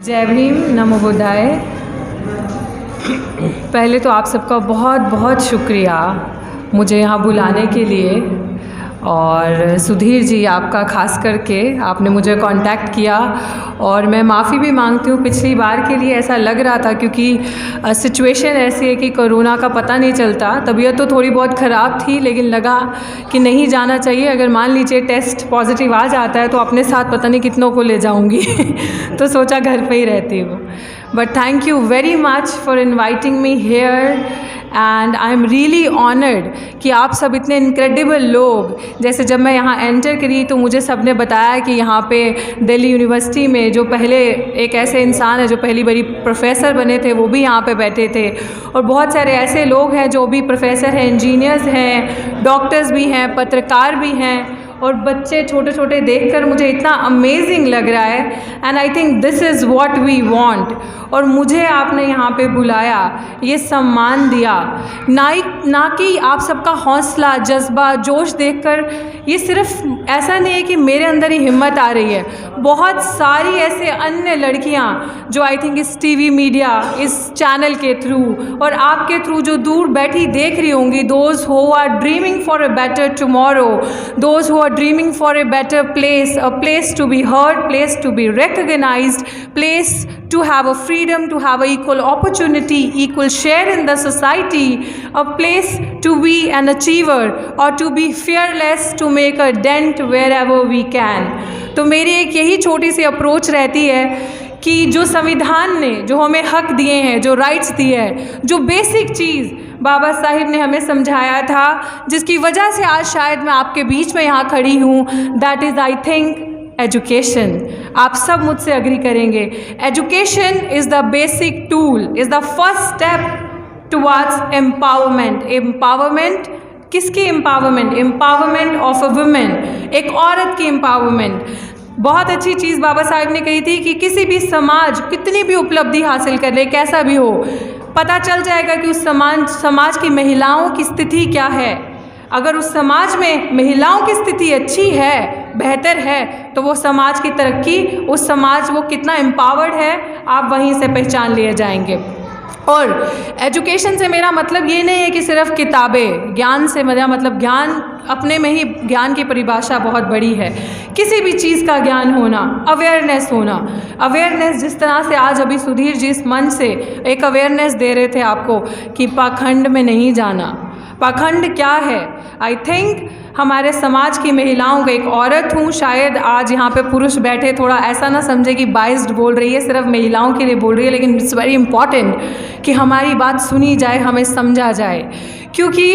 जय भीम, नमो बुद्धाय। पहले तो आप सबका बहुत बहुत शुक्रिया मुझे यहाँ बुलाने के लिए, और सुधीर जी आपका खास करके आपने मुझे कांटेक्ट किया, और मैं माफ़ी भी मांगती हूँ। पिछली बार के लिए ऐसा लग रहा था क्योंकि सिचुएशन ऐसी है कि कोरोना का पता नहीं चलता। तबीयत तो थोड़ी बहुत ख़राब थी, लेकिन लगा कि नहीं जाना चाहिए। अगर मान लीजिए टेस्ट पॉजिटिव आ जाता है तो अपने साथ पता नहीं कितनों को ले जाऊँगी तो सोचा घर पे ही रहती हूँ। But thank you very much for inviting me here, and I am really honoured कि आप सब इतने इनक्रेडिबल लोग, जैसे जब मैं यहाँ एंटर करी तो मुझे सबने बताया कि यहाँ पे दिल्ली यूनिवर्सिटी में जो पहले एक ऐसे इंसान है जो पहली बारी प्रोफेसर बने थे, वो भी यहाँ पे बैठे थे, और बहुत सारे ऐसे लोग हैं जो भी प्रोफेसर हैं, इंजीनियर्स हैं, डॉक्टर्स भी हैं, पत्रकार भी हैं, और बच्चे छोटे छोटे देखकर मुझे इतना अमेजिंग लग रहा है। And I think this is what we want. और मुझे आपने यहाँ पे बुलाया, ये सम्मान दिया, ना कि आप सबका हौसला, जज्बा, जोश देखकर ये सिर्फ ऐसा नहीं है कि मेरे अंदर ही हिम्मत आ रही है। बहुत सारी ऐसे अन्य लड़कियाँ जो आई थिंक इस टीवी मीडिया, इस चैनल के थ्रू और आपके थ्रू जो दूर बैठी देख रही होंगी, those who are dreaming for a better tomorrow, those who are dreaming for a better place, a place to be heard, place to be recognized, place to have a freedom, to have a equal opportunity, equal share in the society, a place to be an achiever or to be fearless, to make a dent wherever we can। तो मेरी एक यही छोटी सी approach रहती है कि जो संविधान ने जो हमें हक दिए हैं, जो राइट्स दिए हैं, जो बेसिक चीज़ बाबा साहिब ने हमें समझाया था, जिसकी वजह से आज शायद मैं आपके बीच में यहाँ खड़ी हूँ, that is I think education. आप सब मुझसे अग्री करेंगे, education is the basic tool, is the first step towards empowerment. Empowerment किसकी empowerment? Empowerment of a women, एक औरत की एम्पावरमेंट। बहुत अच्छी चीज़ बाबा साहिब ने कही थी कि किसी भी समाज कितनी भी उपलब्धि हासिल कर ले, कैसा भी हो, पता चल जाएगा कि उस समाज की महिलाओं की स्थिति क्या है। अगर उस समाज में महिलाओं की स्थिति अच्छी है, बेहतर है, तो वो समाज की तरक्की, उस समाज वो कितना एम्पावर्ड है, आप वहीं से पहचान लिए जाएंगे। और एजुकेशन से मेरा मतलब ये नहीं है कि सिर्फ किताबें, ज्ञान से मेरा मतलब ज्ञान अपने में ही, ज्ञान की परिभाषा बहुत बड़ी है। किसी भी चीज़ का ज्ञान होना, अवेयरनेस होना, अवेयरनेस जिस तरह से आज अभी सुधीर जी इस मंच से एक अवेयरनेस दे रहे थे आपको कि पाखंड में नहीं जाना। पाखंड क्या है? आई थिंक हमारे समाज की महिलाओं को, एक औरत हूँ, शायद आज यहाँ पे पुरुष बैठे थोड़ा ऐसा ना समझे कि बाइस्ड बोल रही है, सिर्फ महिलाओं के लिए बोल रही है, लेकिन इट्स वेरी इंपॉर्टेंट कि हमारी बात सुनी जाए, हमें समझा जाए। क्योंकि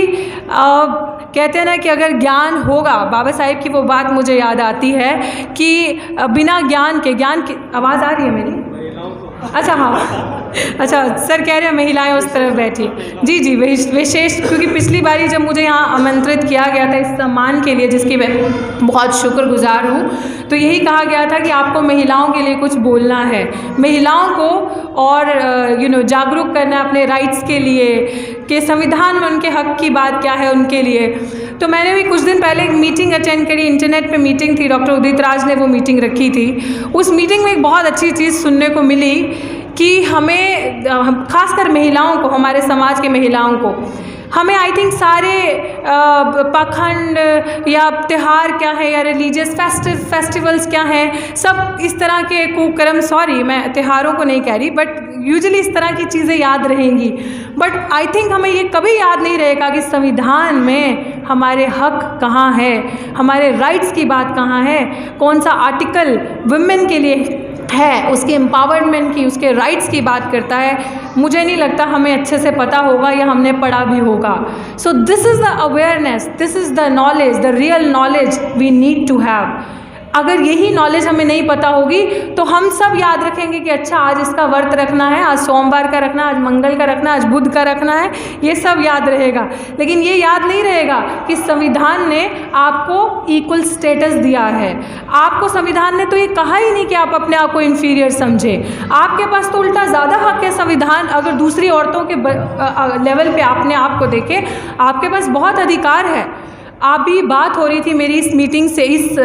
कहते हैं ना कि अगर ज्ञान होगा, बाबा साहिब की वो बात मुझे याद आती है कि बिना ज्ञान के, आवाज़ आ रही है मेरी? अच्छा हाँ, अच्छा सर कह रहे हैं महिलाएं उस तरफ बैठी। जी जी, विशेष क्योंकि पिछली बारी जब मुझे यहाँ आमंत्रित किया गया था इस सम्मान के लिए, जिसकी मैं बहुत शुक्रगुजार हूँ, तो यही कहा गया था कि आपको महिलाओं के लिए कुछ बोलना है, महिलाओं को और जागरूक करना अपने राइट्स के लिए, कि संविधान में उनके हक की बात क्या है उनके लिए। तो मैंने भी कुछ दिन पहले एक मीटिंग अटेंड करी, इंटरनेट पे मीटिंग थी, डॉक्टर उदित राज ने वो मीटिंग रखी थी। उस मीटिंग में एक बहुत अच्छी चीज़ सुनने को मिली कि हमें, खासकर महिलाओं को, हमारे समाज के महिलाओं को, हमें आई थिंक सारे पाखंड या त्यौहार क्या है या रिलीजियस फेस्टिवल्स क्या हैं, सब इस तरह के कुकर्म, सॉरी मैं त्योहारों को नहीं कह रही, बट यूजुअली इस तरह की चीज़ें याद रहेंगी। बट आई थिंक हमें ये कभी याद नहीं रहेगा कि संविधान में हमारे हक कहाँ है, हमारे राइट्स की बात कहाँ है, कौन सा आर्टिकल वुमेन के लिए है, उसके एम्पावरमेंट की, उसके राइट्स की बात करता है। मुझे नहीं लगता हमें अच्छे से पता होगा या हमने पढ़ा भी होगा। So this is the awareness, this is the knowledge, the real knowledge we need to have. अगर यही नॉलेज हमें नहीं पता होगी तो हम सब याद रखेंगे कि अच्छा आज इसका व्रत रखना है, आज सोमवार का रखना है, आज मंगल का रखना है, आज बुध का रखना है, ये सब याद रहेगा। लेकिन ये याद नहीं रहेगा कि संविधान ने आपको इक्वल स्टेटस दिया है। आपको संविधान ने तो ये कहा ही नहीं कि आप अपने आप को इन्फीरियर समझें। आपके पास तो उल्टा ज़्यादा हक है। संविधान अगर दूसरी औरतों के लेवल पे अपने आप को देखें, आपके पास बहुत अधिकार है। अभी बात हो रही थी मेरी इस मीटिंग से, इस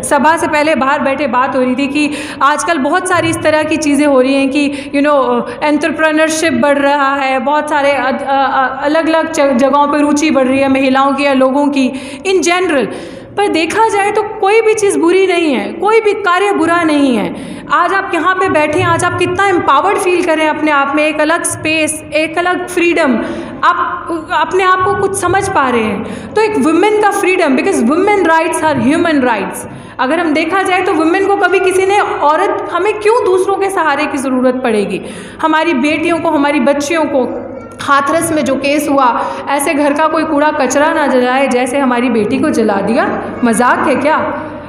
सभा से पहले बाहर बैठे बात हो रही थी कि आजकल बहुत सारी इस तरह की चीज़ें हो रही हैं कि एंटरप्रेन्योरशिप बढ़ रहा है, बहुत सारे अलग अलग जगहों पर रुचि बढ़ रही है महिलाओं की या लोगों की इन जनरल। पर देखा जाए तो कोई भी चीज़ बुरी नहीं है, कोई भी कार्य बुरा नहीं है। आज आप यहाँ पे बैठे हैं, आज आप कितना एम्पावर्ड फील करें अपने आप में, एक अलग स्पेस, एक अलग फ्रीडम, आप अपने आप को कुछ समझ पा रहे हैं। तो एक वुमेन का freedom, because women rights are human rights. अगर हम देखा जाए तो वुमेन को कभी किसी ने औरत, हमें क्यों दूसरों के सहारे की ज़रूरत पड़ेगी। हमारी बेटियों को, हमारी बच्चियों को, हाथरस में जो केस हुआ, ऐसे घर का कोई कूड़ा कचरा ना जलाए जैसे हमारी बेटी को जला दिया, मजाक है क्या।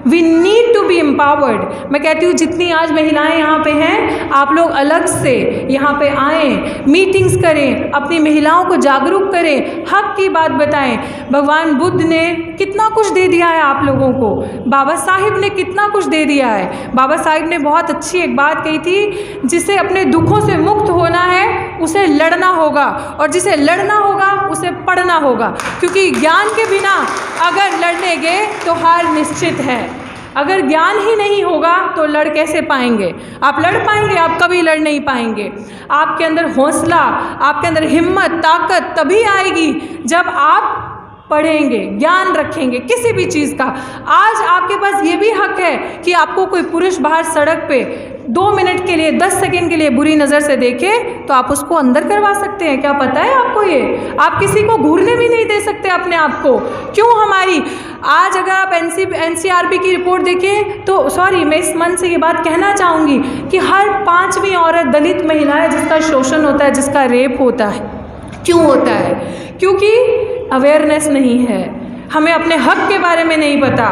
We need to be empowered. मैं कहती हूँ जितनी आज महिलाएं यहाँ पे हैं, आप लोग अलग से यहाँ पे आएँ, मीटिंग्स करें, अपनी महिलाओं को जागरूक करें, हक की बात बताएं। भगवान बुद्ध ने कितना कुछ दे दिया है आप लोगों को, बाबा साहिब ने कितना कुछ दे दिया है। बाबा साहिब ने बहुत अच्छी एक बात कही थी, जिसे अपने दुखों से मुक्त होना है उसे लड़ना होगा, और जिसे लड़ना होगा उसे पढ़ना होगा, क्योंकि ज्ञान के बिना अगर लड़ने गए तो हार निश्चित है। अगर ज्ञान ही नहीं होगा तो लड़ कैसे पाएंगे। आप लड़ पाएंगे, आप कभी लड़ नहीं पाएंगे। आपके अंदर हौसला, आपके अंदर हिम्मत, ताकत तभी आएगी जब आप पढ़ेंगे, ज्ञान रखेंगे किसी भी चीज़ का। आज आपके पास ये भी हक है कि आपको कोई पुरुष बाहर सड़क पे 2 मिनट के लिए, 10 सेकंड के लिए बुरी नज़र से देखे तो आप उसको अंदर करवा सकते हैं। क्या पता है आपको ये? आप किसी को घूरने भी नहीं दे सकते अपने आप को। क्यों हमारी आज अगर आप NCRB की रिपोर्ट देखें तो, सॉरी मैं इस मन से ये बात कहना चाहूँगी कि हर 5वीं औरत दलित महिला है जिसका शोषण होता है, जिसका रेप होता है। क्यों होता है? क्योंकि अवेयरनेस नहीं है, हमें अपने हक के बारे में नहीं पता।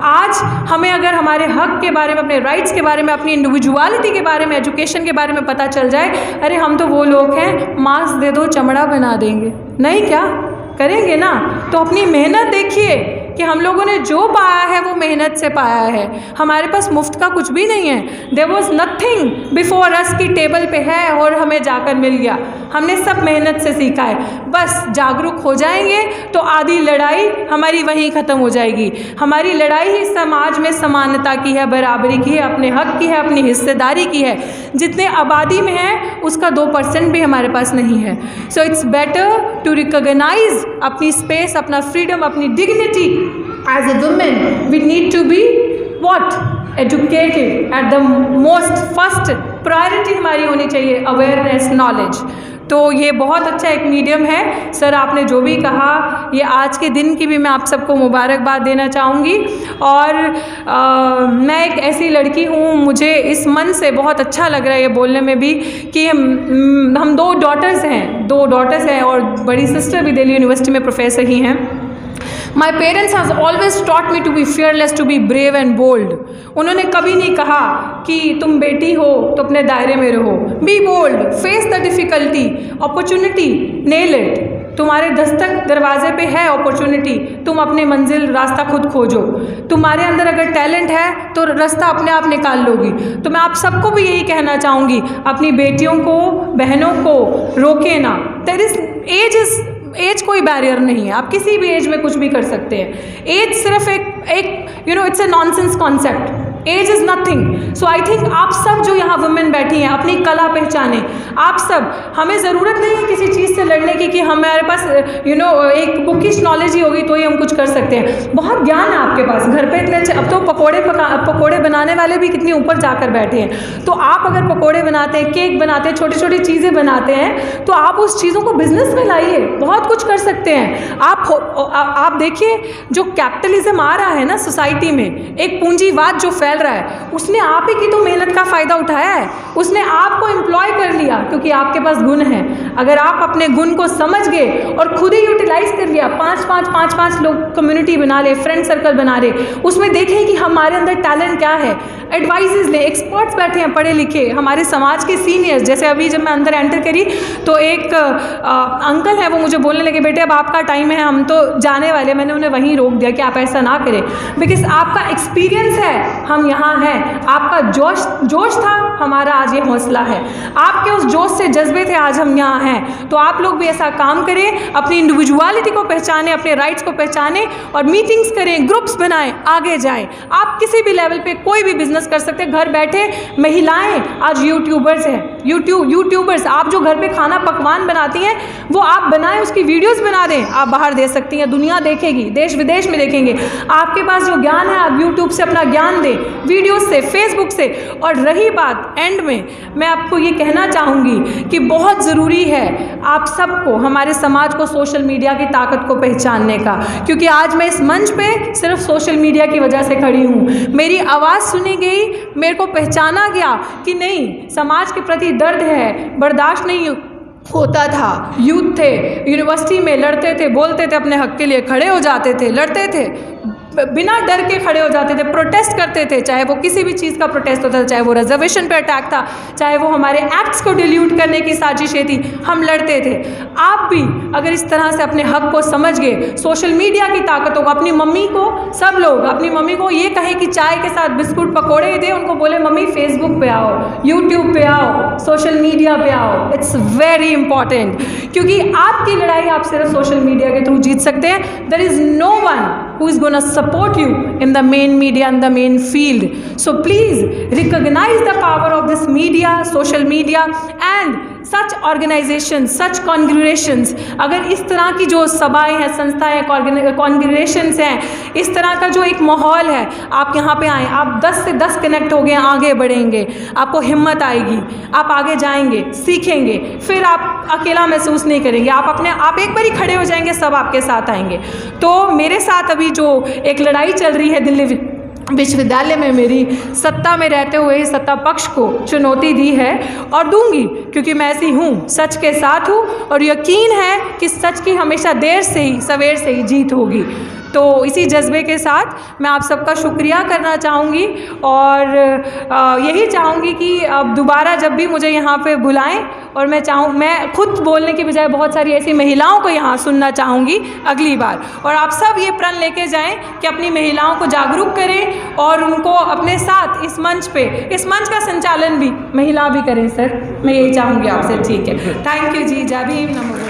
आज हमें अगर हमारे हक के बारे में, अपने राइट्स के बारे में, अपनी इंडिविजुअलिटी के बारे में, एजुकेशन के बारे में पता चल जाए, अरे हम तो वो लोग हैं, मांस दे दो चमड़ा बना देंगे, नहीं क्या करेंगे ना। तो अपनी मेहनत देखिए कि हम लोगों ने जो पाया है वो मेहनत से पाया है। हमारे पास मुफ्त का कुछ भी नहीं है। There was nothing before us की टेबल पे है और हमें जाकर मिल गया। हमने सब मेहनत से सीखा है। बस जागरूक हो जाएंगे तो आधी लड़ाई हमारी वहीं ख़त्म हो जाएगी। हमारी लड़ाई ही समाज में समानता की है, बराबरी की है, अपने हक की है, अपनी हिस्सेदारी की है। जितने आबादी में है उसका 2% भी हमारे पास नहीं है। So it's better to recognise अपनी स्पेस, अपना फ्रीडम, अपनी dignity. As a woman, we need to be what? Educated at the most first priority हमारी होनी चाहिए awareness, knowledge। तो ये बहुत अच्छा एक मीडियम है। सर आपने जो भी कहा, ये आज के दिन की भी मैं आप सबको मुबारकबाद देना चाहूँगी। और मैं एक ऐसी लड़की हूँ, मुझे इस मन से बहुत अच्छा लग रहा है ये बोलने में भी कि हम 2 डॉटर्स हैं और बड़ी सिस्टर भी दिल्ली यूनिवर्सिटी में प्रोफेसर ही हैं। My parents has always taught me to be fearless, to be brave and bold। उन्होंने कभी नहीं कहा कि तुम बेटी हो तो अपने दायरे में रहो। Be bold, face the difficulty, opportunity, nail it। तुम्हारे दस्तक दरवाजे पे है अपॉर्चुनिटी, तुम अपनी मंजिल रास्ता खुद खोजो। तुम्हारे अंदर अगर टैलेंट है तो रास्ता अपने आप निकाल लोगी। तो मैं आप सबको भी यही कहना चाहूँगी, अपनी बेटियों को, बहनों को रोके ना। एज कोई बैरियर नहीं है, आप किसी भी एज में कुछ भी कर सकते हैं। एज सिर्फ एक it's a nonsense concept. Age is nothing. So I think आप सब जो यहाँ वुमेन बैठी हैं अपनी कला पहचाने। आप सब, हमें ज़रूरत नहीं है किसी चीज़ से लड़ने की कि हमारे पास एक बुकिश नॉलेज ही होगी तो ही हम कुछ कर सकते हैं। बहुत ज्ञान है आपके पास घर पे इतने अच्छे। अब तो पकोड़े बनाने वाले भी कितनी ऊपर जाकर बैठे हैं। तो आप अगर पकोड़े बनाते हैं, केक बनाते हैं, छोटी छोटी चीज़ें बनाते हैं, तो आप उस चीज़ों को बिजनेस में लाइए, बहुत कुछ कर सकते हैं। आप देखिए जो कैपिटलिज्म आ रहा है ना सोसाइटी में, एक पूंजीवाद जो फैल रहा है, उसने आप ही की तो मेहनत का फ़ायदा उठाया है। उसने आपको एम्प्लॉय कर लिया क्योंकि आपके पास गुण है। अगर आप अपने गुण को समझ गए और खुद ही यूटिलाइज कर लिया, 5 लोग कम्युनिटी बना ले, फ्रेंड सर्कल बना ले, उसमें देखें कि हमारे अंदर टैलेंट क्या है, एडवाइजेस ले। एक्सपर्ट्स बैठे हैं पढ़े लिखे, हमारे समाज के सीनियर्स। जैसे अभी जब मैं अंदर एंटर करी तो एक अंकल है, वो मुझे बोलने लगे, बेटे अब आपका टाइम है, हम तो जाने वाले। मैंने उन्हें वहीं रोक दिया कि आप ऐसा ना करें, बिकॉज आपका एक्सपीरियंस है, हम यहाँ हैं। आपका जोश था, हमारा आज ये हौसला है। आपके उस जोश से जज्बे थे आज हम यहाँ हैं। तो आप लोग भी ऐसा काम करें, अपनी इंडिविजुअलिटी को पहचानें, अपने राइट्स को पहचानें और मीटिंग्स करें, ग्रुप्स बनाएं, आगे जाएं। आप किसी भी लेवल पे कोई भी बिजनेस कर सकते हैं। घर बैठे महिलाएं आज यूट्यूबर्स हैं, यूट्यूबर्स, आप जो घर पे खाना पकवान बनाती हैं वो आप बनाएं, उसकी वीडियोस बना दें, आप बाहर दे सकती हैं, दुनिया देखेगी, देश विदेश में देखेंगे। आपके पास जो ज्ञान है आप यूट्यूब से अपना ज्ञान दें, वीडियोस से, फेसबुक से। और रही बात एंड में, मैं आपको ये कहना चाहूँगी कि बहुत ज़रूरी है आप सबको, हमारे समाज को सोशल मीडिया की ताकत को पहचानने का, क्योंकि आज मैं इस मंच पे सिर्फ सोशल मीडिया की वजह से खड़ी हूँ। मेरी आवाज़ सुनी गई, मेरे को पहचाना गया कि नहीं, समाज के प्रति दर्द है, बर्दाश्त नहीं होता था। यूथ थे, यूनिवर्सिटी में लड़ते थे, बोलते थे, अपने हक के लिए खड़े हो जाते थे, लड़ते थे, बिना डर के खड़े हो जाते थे, प्रोटेस्ट करते थे, चाहे वो किसी भी चीज़ का प्रोटेस्ट होता था, चाहे वो रिजर्वेशन पे अटैक था, चाहे वो हमारे एक्ट्स को डिल्यूट करने की साजिशें थी, हम लड़ते थे। आप भी अगर इस तरह से अपने हक को समझ गए, सोशल मीडिया की ताकतों को, अपनी मम्मी को, सब लोग अपनी मम्मी को ये कहें कि चाय के साथ बिस्कुट पकौड़े दे, उनको बोले मम्मी फेसबुक पे आओ, यूट्यूब पे आओ, सोशल मीडिया पे आओ। इट्स वेरी इंपॉर्टेंट, क्योंकि आपकी लड़ाई आप सिर्फ सोशल मीडिया के थ्रू जीत सकते हैं। There is no one who is going to support you in the main media and the main field. So please recognize the power of this media, social media and such organizations, such congregations। अगर इस तरह की जो सभाएं हैं, संस्थाएं, कॉन्ग्रेगेशंस हैं, इस तरह का जो एक माहौल है, आप यहाँ पे आएँ, आप 10 से 10 कनेक्ट हो गए, आगे बढ़ेंगे, आपको हिम्मत आएगी, आप आगे जाएंगे, सीखेंगे, फिर आप अकेला महसूस नहीं करेंगे, आप एक बार ही खड़े हो जाएंगे, सब आपके साथ आएंगे। तो मेरे साथ अभी जो एक लड़ाई चल रही है दिल्ली विश्वविद्यालय में, मेरी सत्ता में रहते हुए सत्ता पक्ष को चुनौती दी है और दूंगी, क्योंकि मैं ऐसी हूँ, सच के साथ हूँ और यकीन है कि सच की हमेशा देर से ही सवेर से ही जीत होगी। तो इसी जज्बे के साथ मैं आप सबका शुक्रिया करना चाहूँगी और यही चाहूँगी कि अब दोबारा जब भी मुझे यहाँ पे बुलाएं, और मैं खुद बोलने की बजाय बहुत सारी ऐसी महिलाओं को यहाँ सुनना चाहूँगी अगली बार। और आप सब ये प्रण लेके जाएं कि अपनी महिलाओं को जागरूक करें और उनको अपने साथ इस मंच का संचालन भी महिला भी करें। सर मैं यही चाहूँगी आपसे। ठीक है, थैंक यू जी, जय भीम, नमो।